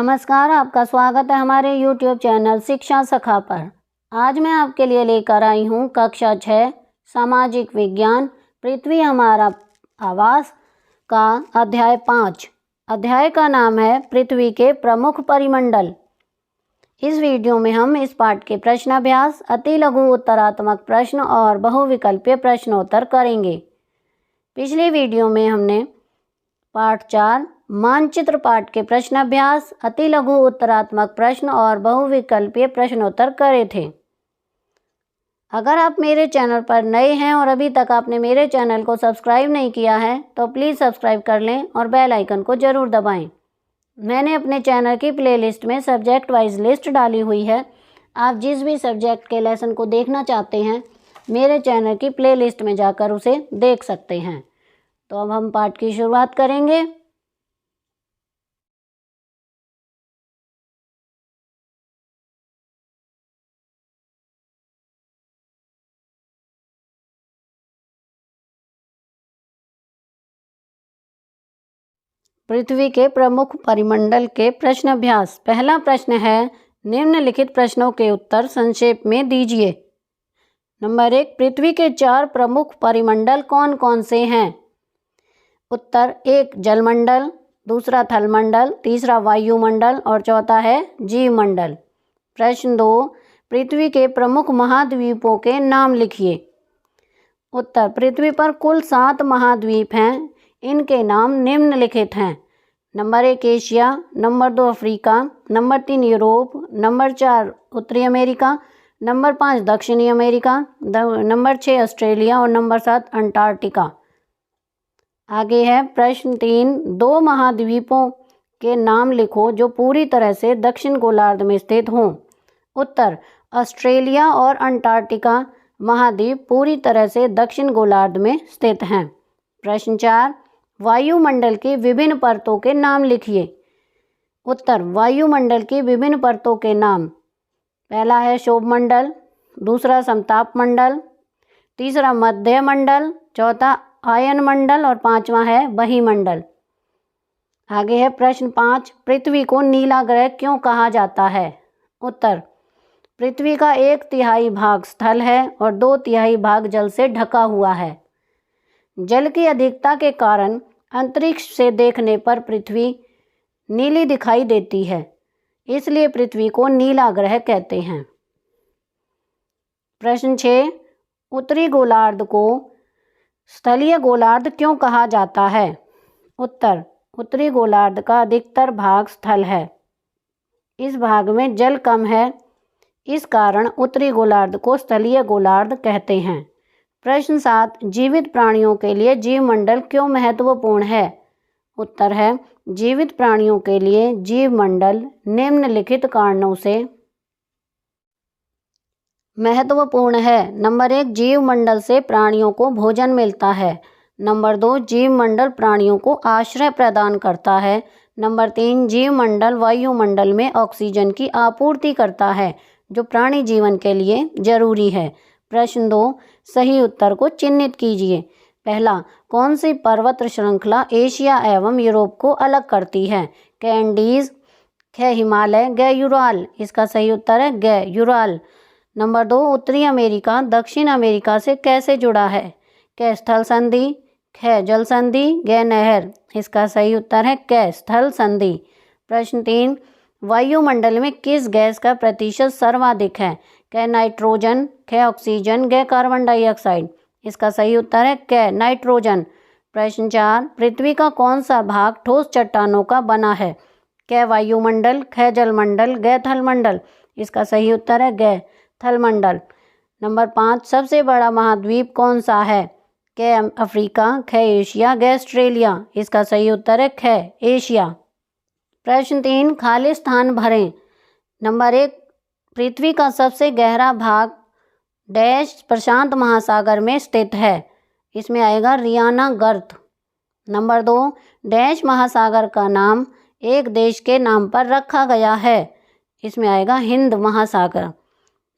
नमस्कार, आपका स्वागत है हमारे YouTube चैनल शिक्षा सखा पर। आज मैं आपके लिए लेकर आई हूँ कक्षा 6 सामाजिक विज्ञान पृथ्वी हमारा आवास का अध्याय 5। अध्याय का नाम है पृथ्वी के प्रमुख परिमंडल। इस वीडियो में हम इस पाठ के प्रश्नाभ्यास, अति लघु उत्तरात्मक प्रश्न और बहुविकल्पीय प्रश्नोत्तर करेंगे। पिछले वीडियो में हमने पाठ 4 मानचित्र पाठ के प्रश्नाभ्यास, अति लघु उत्तरात्मक प्रश्न और बहुविकल्पीय प्रश्नोत्तर करे थे। अगर आप मेरे चैनल पर नए हैं और अभी तक आपने मेरे चैनल को सब्सक्राइब नहीं किया है तो प्लीज़ सब्सक्राइब कर लें और बेल आइकन को ज़रूर दबाएं। मैंने अपने चैनल की प्लेलिस्ट में सब्जेक्ट वाइज लिस्ट डाली हुई है। आप जिस भी सब्जेक्ट के लेसन को देखना चाहते हैं मेरे चैनल की प्लेलिस्ट में जाकर उसे देख सकते हैं। तो अब हम पाठ की शुरुआत करेंगे। पृथ्वी के प्रमुख परिमंडल के प्रश्नाभ्यास। पहला प्रश्न है, निम्नलिखित प्रश्नों के उत्तर संक्षेप में दीजिए। नंबर 1, पृथ्वी के 4 प्रमुख परिमंडल कौन कौन से हैं? उत्तर 1 जलमंडल, दूसरा थलमंडल, तीसरा वायुमंडल और चौथा है जीवमंडल। प्रश्न 2, पृथ्वी के प्रमुख महाद्वीपों के नाम लिखिए। उत्तर, पृथ्वी पर कुल 7 महाद्वीप हैं। इनके नाम निम्नलिखित हैं। Number 1 Asia, number 2 Africa, number 3 Europe, number 4 उत्तरी अमेरिका, नंबर 5 दक्षिणी अमेरिका, नंबर 6 ऑस्ट्रेलिया और नंबर 7 अंटार्कटिका। आगे है प्रश्न 3, 2 महाद्वीपों के नाम लिखो जो पूरी तरह से दक्षिण गोलार्ध में स्थित हों। उत्तर, ऑस्ट्रेलिया और अंटार्कटिका महाद्वीप पूरी तरह से दक्षिण गोलार्ध में स्थित हैं। प्रश्न 4, वायुमंडल की विभिन्न परतों के नाम लिखिए। उत्तर, वायुमंडल की विभिन्न परतों के नाम। पहला है क्षोभमंडल, दूसरा समताप मंडल, तीसरा मध्य मंडल, चौथा आयन मंडल और पांचवा है बहिमंडल। आगे है प्रश्न 5, पृथ्वी को नीला ग्रह क्यों कहा जाता है? उत्तर, पृथ्वी का 1/3 भाग स्थल है और 2/3 भाग जल से ढका हुआ है। जल की अधिकता के कारण अंतरिक्ष से देखने पर पृथ्वी नीली दिखाई देती है, इसलिए पृथ्वी को नीला ग्रह कहते हैं। प्रश्न 6, उत्तरी गोलार्ध को स्थलीय गोलार्ध क्यों कहा जाता है? उत्तर, उत्तरी गोलार्ध का अधिकतर भाग स्थल है। इस भाग में जल कम है, इस कारण उत्तरी गोलार्ध को स्थलीय गोलार्ध कहते हैं। प्रश्न 7, जीवित प्राणियों के लिए जीवमंडल क्यों महत्वपूर्ण है? उत्तर है, जीवित प्राणियों के लिए जीवमंडल निम्नलिखित कारणों से महत्वपूर्ण है। नंबर 1, जीवमंडल से प्राणियों को भोजन मिलता है। नंबर 2, जीवमंडल प्राणियों को आश्रय प्रदान करता है। नंबर 3, जीवमंडल वायुमंडल में ऑक्सीजन की आपूर्ति करता है जो प्राणी जीवन के लिए जरूरी है। प्रश्न 2, सही उत्तर को चिन्हित कीजिए। पहला, कौन सी पर्वत श्रृंखला एशिया एवं यूरोप को अलग करती है? क एंडीज, ख हिमालय, ग यूराल। इसका सही उत्तर है ग यूराल। नंबर 2, उत्तरी अमेरिका दक्षिण अमेरिका से कैसे जुड़ा है? क स्थल संधि, ख जल संधि, ग नहर। इसका सही उत्तर है क स्थल संधि। प्रश्न 3, वायुमंडल में किस गैस का प्रतिशत सर्वाधिक है? क नाइट्रोजन, ख ऑक्सीजन, ग कार्बन डाइऑक्साइड। इसका सही उत्तर है क नाइट्रोजन। प्रश्न 4, पृथ्वी का कौन सा भाग ठोस चट्टानों का बना है? क वायुमंडल, ख जलमंडल, ग थलमंडल। इसका सही उत्तर है ग थलमंडल। नंबर 5, सबसे बड़ा महाद्वीप कौन सा है? क अफ्रीका, ख एशिया, ग ऑस्ट्रेलिया। इसका सही उत्तर है ख एशिया। प्रश्न 3, खाली स्थान भरें। नंबर 1, पृथ्वी का सबसे गहरा भाग डैश प्रशांत महासागर में स्थित है। इसमें आएगा रियाना गर्त। नंबर 2, डैश महासागर का नाम एक देश के नाम पर रखा गया है। इसमें आएगा हिंद महासागर।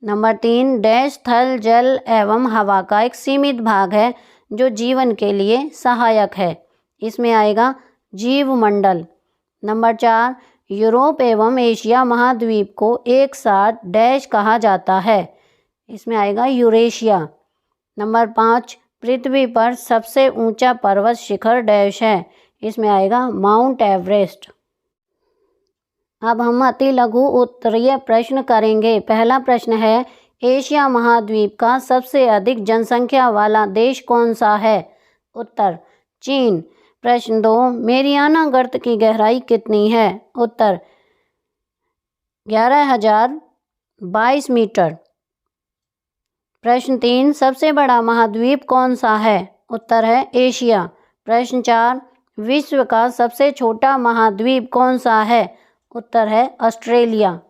नंबर 3, डैश थल जल एवं हवा का एक सीमित भाग है जो जीवन के लिए सहायक है। इसमें आएगा जीवमंडल। नंबर 4, यूरोप एवं एशिया महाद्वीप को एक साथ डैश कहा जाता है? इसमें आएगा यूरेशिया। नंबर 5, पृथ्वी पर सबसे ऊंचा पर्वत शिखर डैश है? इसमें आएगा माउंट एवरेस्ट। अब हम अति लघु उत्तरीय प्रश्न करेंगे। पहला प्रश्न है, एशिया महाद्वीप का सबसे अधिक जनसंख्या वाला देश कौन सा है? उत्तर, चीन। प्रश्न 2, मेरियाना गर्त की गहराई कितनी है? उत्तर, 11,022 मीटर। प्रश्न 3, सबसे बड़ा महाद्वीप कौन सा है? उत्तर है एशिया। प्रश्न 4, विश्व का सबसे छोटा महाद्वीप कौन सा है? उत्तर है ऑस्ट्रेलिया।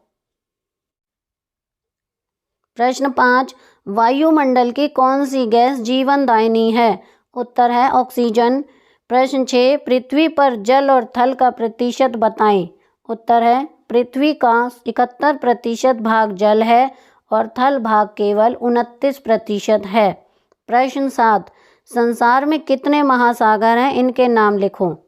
प्रश्न 5, वायुमंडल की कौन सी गैस जीवनदायिनी है? उत्तर है ऑक्सीजन। प्रश्न 6, पृथ्वी पर जल और थल का प्रतिशत बताएं? उत्तर है, पृथ्वी का 71% भाग जल है और थल भाग केवल 29% है। प्रश्न 7, संसार में कितने महासागर हैं? इनके नाम लिखो।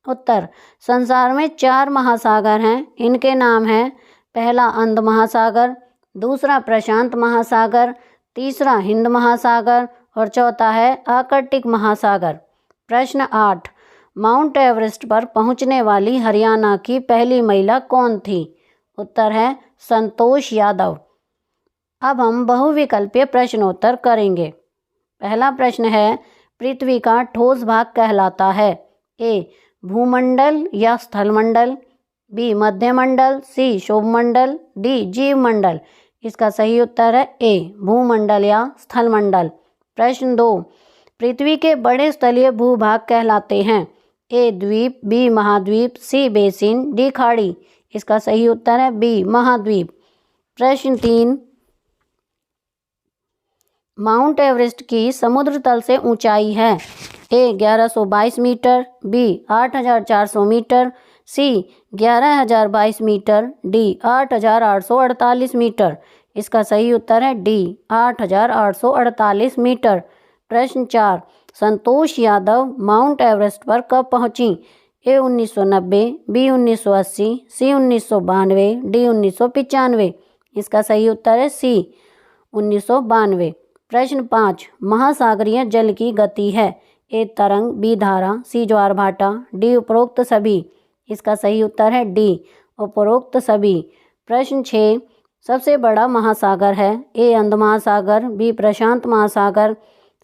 उत्तर, संसार में 4 महासागर हैं। इनके नाम हैं, पहला अंध महासागर, दूसरा प्रशांत महासागर, तीसरा हिंद महासागर और चौथा है आर्कटिक महासागर। प्रश्न 8, माउंट एवरेस्ट पर पहुंचने वाली हरियाणा की पहली महिला कौन थी? उत्तर है संतोष यादव। अब हम बहुविकल्पीय प्रश्नोत्तर करेंगे। पहला प्रश्न है, पृथ्वी का ठोस भाग कहलाता है? ए, भूमंडल या स्थलमंडल, बी, मध्यमंडल, सी, क्षोभमंडल, डी, जीवमंडल। इसका सही उत्तर है ए, भूमंडल या स्थलमंडल। प्रश्न 2, पृथ्वी के बड़े स्थलीय भूभाग कहलाते हैं? ए, द्वीप, बी, महाद्वीप, सी, बेसिन, डी, खाड़ी। इसका सही उत्तर है बी, महाद्वीप। प्रश्न 3, माउंट एवरेस्ट की समुद्र तल से ऊंचाई है? ए, 1122 मीटर, बी, 8,400 मीटर, सी, 11,022 मीटर, डी, 8,848 मीटर। इसका सही उत्तर है डी, 8,848 मीटर। प्रश्न 4, संतोष यादव माउंट एवरेस्ट पर कब पहुंची? ए, 1990, बी, 1980, सी, 1992, डी, 1995। इसका सही उत्तर है सी, 1992। प्रश्न 5, महासागरीय जल की गति है? ए, तरंग, बी, धारा, सी, ज्वार भाटा, डी, उपरोक्त सभी। इसका सही उत्तर है डी, उपरोक्त सभी। प्रश्न 6, सबसे बड़ा महासागर है? ए, अंध महासागर, बी, प्रशांत महासागर,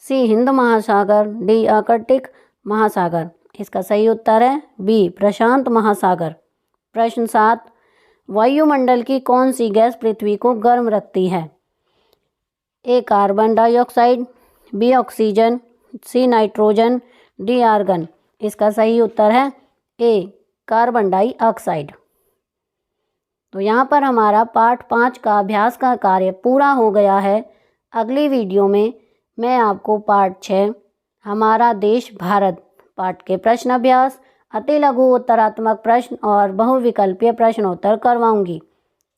सी, हिंद महासागर, डी, आर्कटिक महासागर। इसका सही उत्तर है बी, प्रशांत महासागर। प्रश्न 7, वायुमंडल की कौन सी गैस पृथ्वी को गर्म रखती है? ए, कार्बन डाइऑक्साइड, बी, ऑक्सीजन, सी, नाइट्रोजन, डी, आर्गन। इसका सही उत्तर है ए, कार्बन डाइऑक्साइड। तो यहाँ पर हमारा पार्ट 5 का अभ्यास का कार्य पूरा हो गया है। अगली वीडियो में मैं आपको पार्ट 6 हमारा देश भारत पाठ के प्रश्न अभ्यास, अति लघु उत्तरात्मक प्रश्न और बहुविकल्पीय प्रश्नोत्तर करवाऊंगी।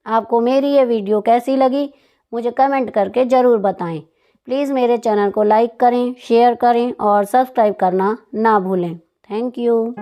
आपको मेरी ये वीडियो कैसी लगी मुझे कमेंट करके ज़रूर बताएं। प्लीज़ मेरे चैनल को लाइक करें, शेयर करें और सब्सक्राइब करना ना भूलें। Thank you.